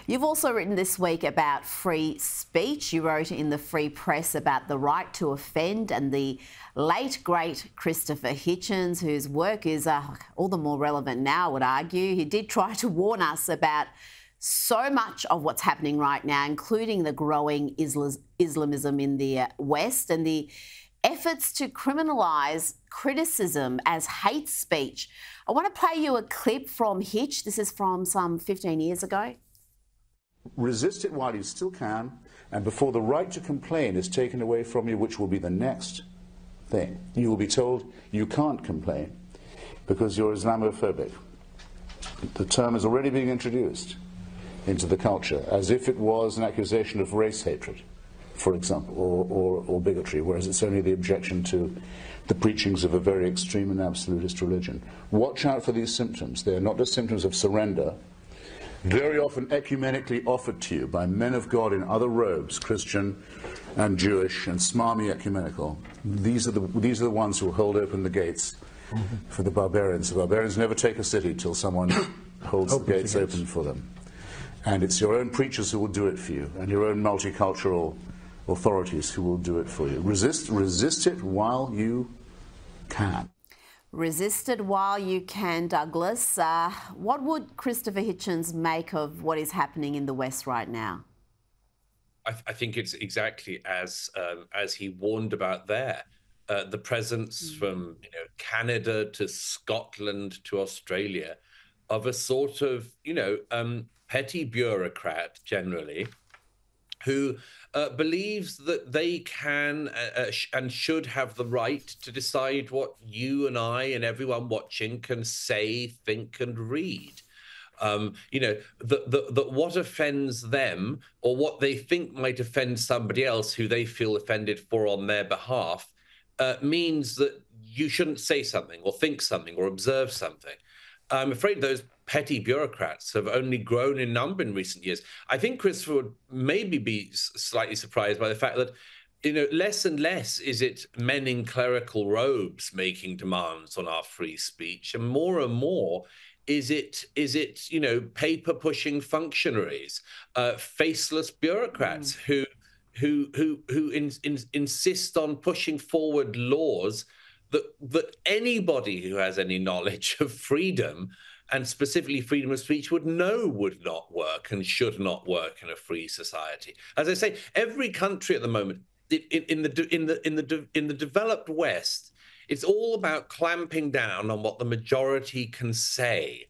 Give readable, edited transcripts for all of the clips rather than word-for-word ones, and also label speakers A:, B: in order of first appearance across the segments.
A: You've also written this week about free speech. You wrote in the Free Press about the right to offend, and the late, great Christopher Hitchens, whose work is all the more relevant now, I would argue. He did try to warn us about so much of what's happening right now, including the growing Islamism in the West and the efforts to criminalise criticism as hate speech. I want to play you a clip from Hitch. This is from some 15 years ago.
B: Resist it while you still can, and before the right to complain is taken away from you, which will be the next thing. You will be told you can't complain because you're Islamophobic. The term is already being introduced into the culture as if it was an accusation of race hatred, for example, or bigotry, whereas it's only the objection to the preachings of a very extreme and absolutist religion. Watch out for these symptoms. They are not just symptoms of surrender, very often ecumenically offered to you by men of God in other robes, Christian and Jewish and smarmy ecumenical. These are the ones who will hold open the gates for the barbarians. The barbarians never take a city till someone holds the gates open for them. And it's your own preachers who will do it for you, and your own multicultural authorities who will do it for you. Resist it while you can.
A: Resist it while you can, Douglas. What would Christopher Hitchens make of what is happening in the West right now?
C: I think it's exactly as he warned about there. The presence from Canada to Scotland to Australia of a sort of petty bureaucrat generally, who believes that they can and should have the right to decide what you and I and everyone watching can say, think, and read. That what offends them or what they think might offend somebody else who they feel offended for on their behalf means that you shouldn't say something or think something or observe something. I'm afraid those petty bureaucrats have only grown in number in recent years. I think Christopher would maybe be slightly surprised by the fact that, less and less is it men in clerical robes making demands on our free speech, and more is it paper-pushing functionaries, faceless bureaucrats who insist on pushing forward laws that anybody who has any knowledge of freedom, and specifically freedom of speech, would know would not work and should not work in a free society. As I say, every country at the moment in the developed West, it's all about clamping down on what the majority can say,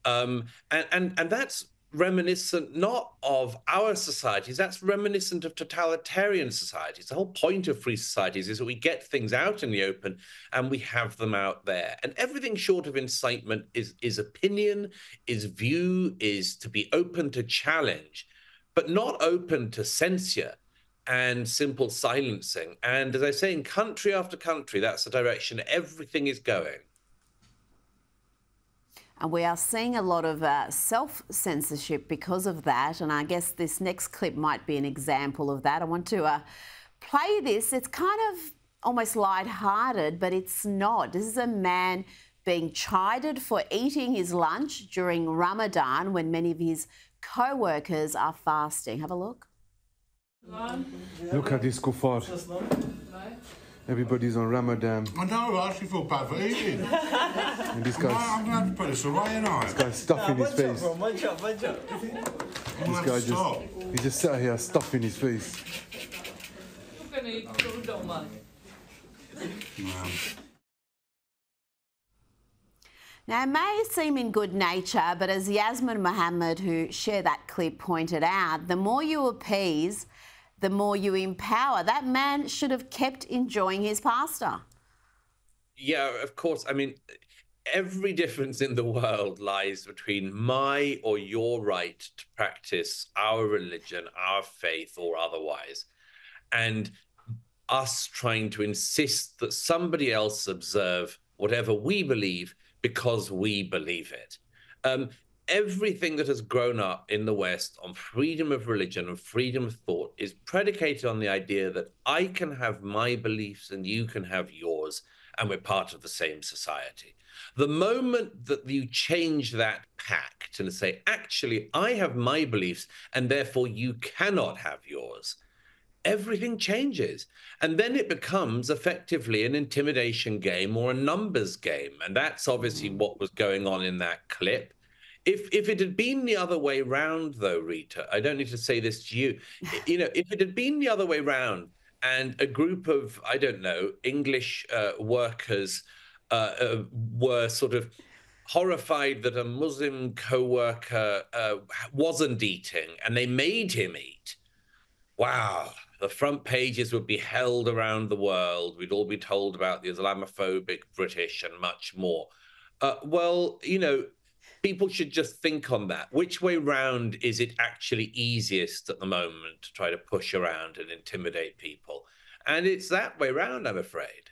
C: and that's reminiscent not of our societies, that's reminiscent of totalitarian societies. The whole point of free societies is that we get things out in the open and we have them out there. And everything short of incitement is opinion, is view, is to be open to challenge, but not open to censure and simple silencing. And as I say, in country after country, that's the direction everything is going.
A: And we are seeing a lot of self-censorship because of that. And I guess this next clip might be an example of that. I want to play this. It's kind of almost light-hearted, but it's not. This is a man being chided for eating his lunch during Ramadan when many of his co-workers are fasting. Have a look.
D: Look at this kuffar. Everybody's on Ramadan.
E: I know, I actually feel bad for eating.
D: And this guy's,
E: I'm going to have to put this away, ain't I?
D: this guy's stuffing his face. This guy he just sat here stuffing his face.
A: Now, it may seem in good nature, but as Yasmin Mohammed, who shared that clip, pointed out, the more you appease, the more you empower. That man should have kept enjoying his pasta.
C: Yeah, of course. I mean, every difference in the world lies between my or your right to practice our religion, our faith, or otherwise, and us trying to insist that somebody else observe whatever we believe because we believe it. Everything that has grown up in the West on freedom of religion and freedom of thought is predicated on the idea that I can have my beliefs and you can have yours, and we're part of the same society. The moment that you change that pact and say, actually, I have my beliefs, and therefore you cannot have yours, everything changes. And then it becomes effectively an intimidation game or a numbers game. And that's obviously what was going on in that clip. If it had been the other way round, though, Rita, I don't need to say this to you, if it had been the other way round and a group of, I don't know, English workers were sort of horrified that a Muslim co-worker wasn't eating and they made him eat, wow, the front pages would be held around the world. We'd all be told about the Islamophobic British and much more. Well, people should just think on that. Which way round is it actually easiest at the moment to try to push around and intimidate people? And it's that way round, I'm afraid.